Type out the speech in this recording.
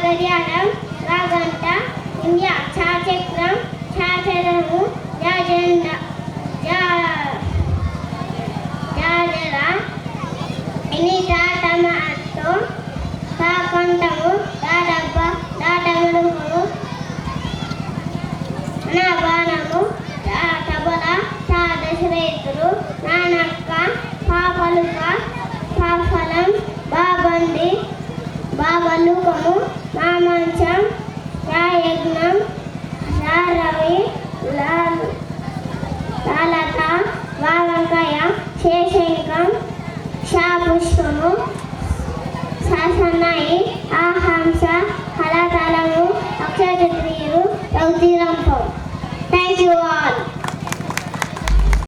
గడియారం రాగంట India ఛాచక్రం ఛాచరము జాజెండ జాజర ఇనిట tomato కాకంటము దాడబ్బ దాటముడుము నా బాణము తబల చా దశరేతులు నానక్క పాపలుక పాఫలం బాబండి బాబలుకము మా మంచం రాయజ్ఞం రారవి లాలత వావంకయ శేషంకం షాపుష్పము శాసనాయి ఆహంస హలతలము అక్షరత్రియులు రౌతిరంపం. Thank you all.